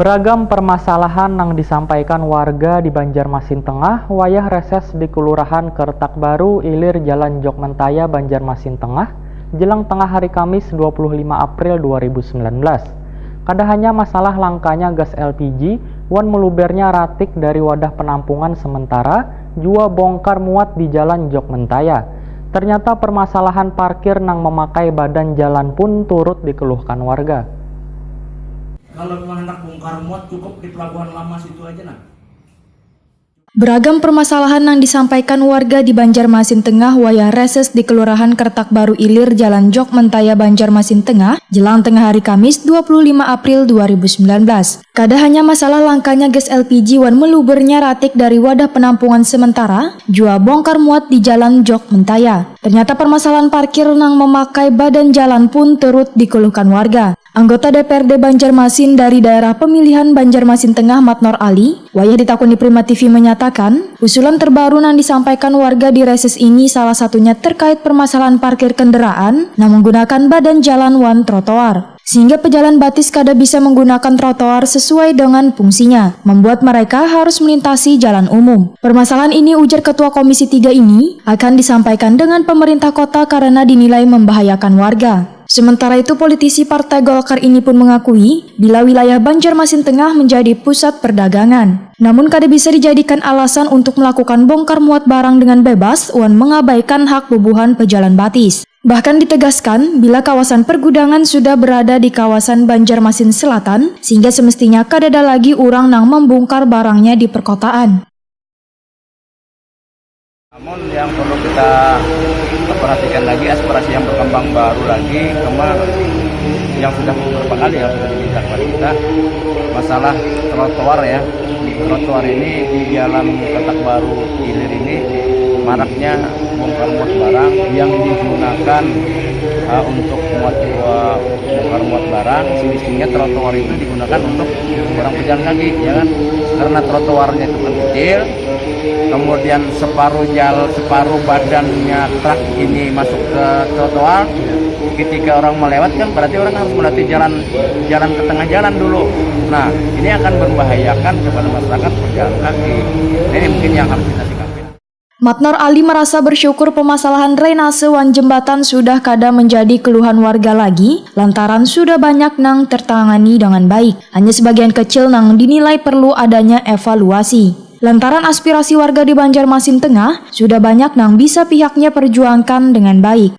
Beragam permasalahan yang disampaikan warga di Banjarmasin Tengah wayah reses di Kelurahan Kertak Baru, Ilir, Jalan Jokmentaya, Banjarmasin Tengah, jelang tengah hari Kamis 25 April 2019. Kada hanya masalah langkanya gas LPG, wan melubernya ratik dari wadah penampungan sementara, jua bongkar muat di Jalan Jokmentaya. Ternyata permasalahan parkir nang memakai badan jalan pun turut dikeluhkan warga. Kalau memang hendak bongkar muat cukup di pelabuhan lama situ aja nah. Beragam permasalahan yang disampaikan warga di Banjarmasin Tengah wayah reses di Kelurahan Kertak Baru Ilir, Jalan Jokmentaya, Banjarmasin Tengah, jelang tengah hari Kamis 25 April 2019. Kada hanya masalah langkanya gas LPG wan melubernya ratik dari wadah penampungan sementara, jua bongkar muat di Jalan Jokmentaya. Ternyata permasalahan parkir yang memakai badan jalan pun turut dikeluhkan warga. Anggota DPRD Banjarmasin dari daerah pemilihan Banjarmasin Tengah Matnor Ali, wayah ditakuni Prima TV menyatakan, usulan terbaru yang disampaikan warga di reses ini salah satunya terkait permasalahan parkir kendaraan yang menggunakan badan jalan wan trotoar. Sehingga pejalan batis kada bisa menggunakan trotoar sesuai dengan fungsinya, membuat mereka harus melintasi jalan umum. Permasalahan ini, ujar Ketua Komisi 3 ini, akan disampaikan dengan pemerintah kota karena dinilai membahayakan warga. Sementara itu, politisi Partai Golkar ini pun mengakui bila wilayah Banjarmasin Tengah menjadi pusat perdagangan. Namun kada bisa dijadikan alasan untuk melakukan bongkar muat barang dengan bebas wan mengabaikan hak bubuhan pejalan batis. Bahkan ditegaskan bila kawasan pergudangan sudah berada di kawasan Banjarmasin Selatan, sehingga semestinya kada ada lagi orang nang membongkar barangnya di perkotaan. Namun yang perlu kita perhatikan lagi aspirasi yang berkembang baru lagi yang sudah beberapa kali yang sudah diminta kepada kita masalah trotoar ya. Trotoar ini di Jalan Kertak Baru Ilir ini maraknya bongkar muat barang yang digunakan untuk bongkar muat barang. Semestinya trotoar itu digunakan untuk orang pejalan kaki ya kan, karena trotoarnya itu kan kecil, kemudian separuh badannya truk ini masuk ke trotoar. Ketika orang melewat kan berarti orang harus melalui jalan ke tengah jalan dulu. Nah, ini akan membahayakan kepada masyarakat pejalan kaki. Ini mungkin yang harus kita sikapi. Matnor Ali merasa bersyukur permasalahan drainase wan jembatan sudah kada menjadi keluhan warga lagi, lantaran sudah banyak nang tertangani dengan baik. Hanya sebagian kecil nang dinilai perlu adanya evaluasi. Lantaran aspirasi warga di Banjarmasin Tengah sudah banyak nang bisa pihaknya perjuangkan dengan baik.